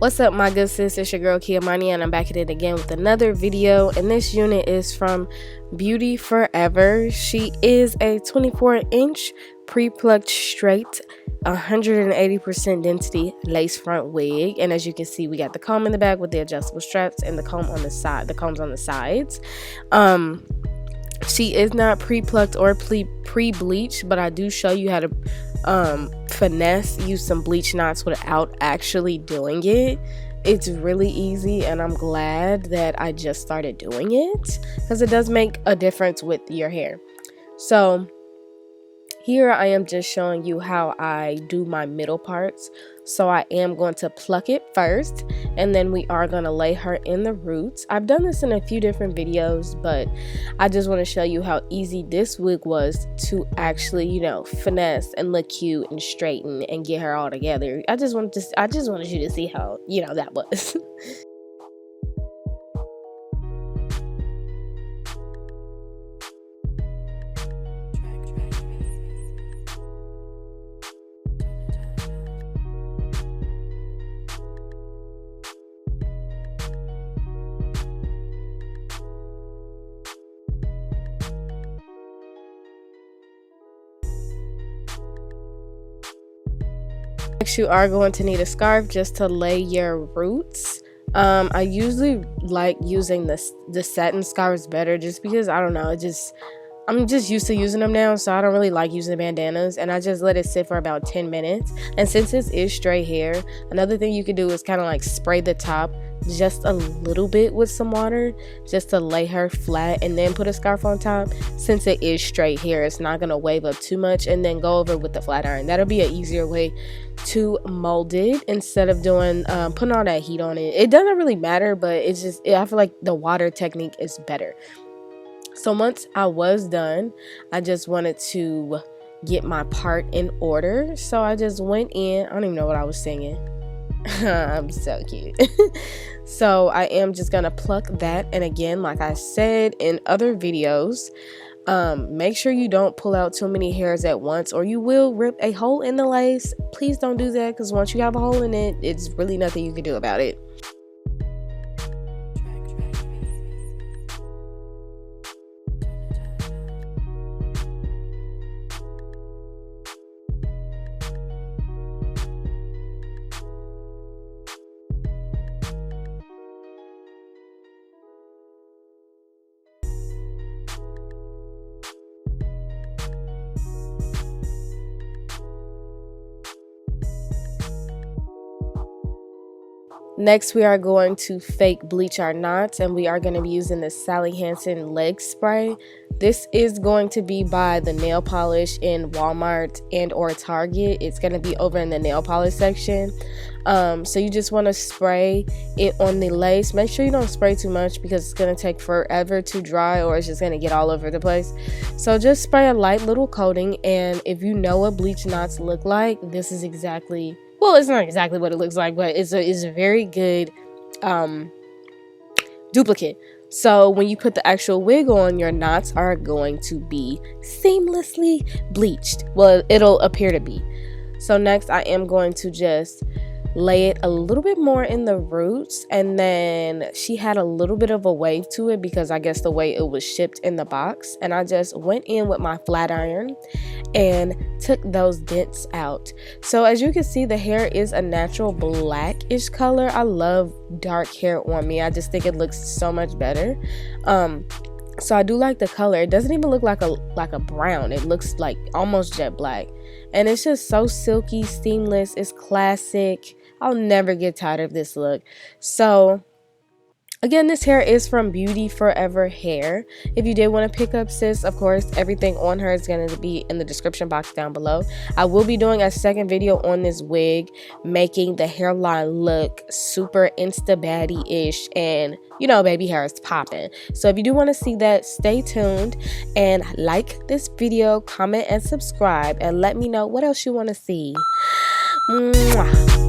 What's up, my good sis? It's your girl Kiamani, and I'm back at it again with another video. And this unit is from Beauty Forever. She is a 24-inch pre-plucked straight 180% density lace front wig, and as you can see, we got the comb in the back with the adjustable straps and the comb on the side. The combs on the sides. She is not pre-plucked or pre-bleached, but I do show you how to finesse, use some bleach knots without actually doing it. It's really easy, and I'm glad that I just started doing it because it does make a difference with your hair. So here I am just showing you how I do my middle parts. So I am going to pluck it first, and then we are going to lay her in the roots. I've done this in a few different videos, but I just want to show you how easy this wig was to actually, you know, finesse and look cute and straighten and get her all together. I just wanted you to see how, you know, that was. Next, you are going to need a scarf just to lay your roots. I usually like using the satin scarves better, just because I don't know, I'm just used to using them now, so I don't really like using the bandanas, and I just let it sit for about 10 minutes. And since this is straight hair, another thing you could do is kind of like spray the top just a little bit with some water just to lay her flat, and then put a scarf on top. Since it is straight hair, it's not going to wave up too much, and then go over with the flat iron. That'll be an easier way to mold it instead of doing putting all that heat on it. It doesn't really matter, but it's just, I feel like the water technique is better. So once I was done, I just wanted to get my part in order, so I just went in. I don't even know what I was singing. I'm so cute. So I am just gonna pluck that, and again, like I said in other videos, make sure you don't pull out too many hairs at once, or you will rip a hole in the lace. Please don't do that, because once you have a hole in it, it's really nothing you can do about it. Next, we are going to fake bleach our knots, and we are going to be using the Sally Hansen leg spray. This is going to be by the nail polish in Walmart and or Target. It's going to be over in the nail polish section. So you just want to spray it on the lace. Make sure you don't spray too much, because it's going to take forever to dry, or it's just going to get all over the place. So just spray a light little coating, and if you know what bleach knots look like, this is exactly, well, it's not exactly what it looks like, but it's a very good duplicate. So when you put the actual wig on, your knots are going to be seamlessly bleached. Well, it'll appear to be. So next, I am going to just lay it a little bit more in the roots, and then she had a little bit of a wave to it because I guess the way it was shipped in the box, and I just went in with my flat iron and took those dents out. So as you can see, the hair is a natural blackish color. I love dark hair on me. I just think it looks so much better. So I do like the color. It doesn't even look like a brown. It looks like almost jet black, and it's just so silky, seamless. It's classic. I'll never get tired of this look. So again, this hair is from Beauty Forever Hair. If you did want to pick up sis, of course, everything on her is going to be in the description box down below. I will be doing a second video on this wig, making the hairline look super insta baddie-ish, and you know, baby hair is popping. So if you do want to see that, stay tuned and like this video, comment and subscribe, and let me know what else you want to see. Mwah.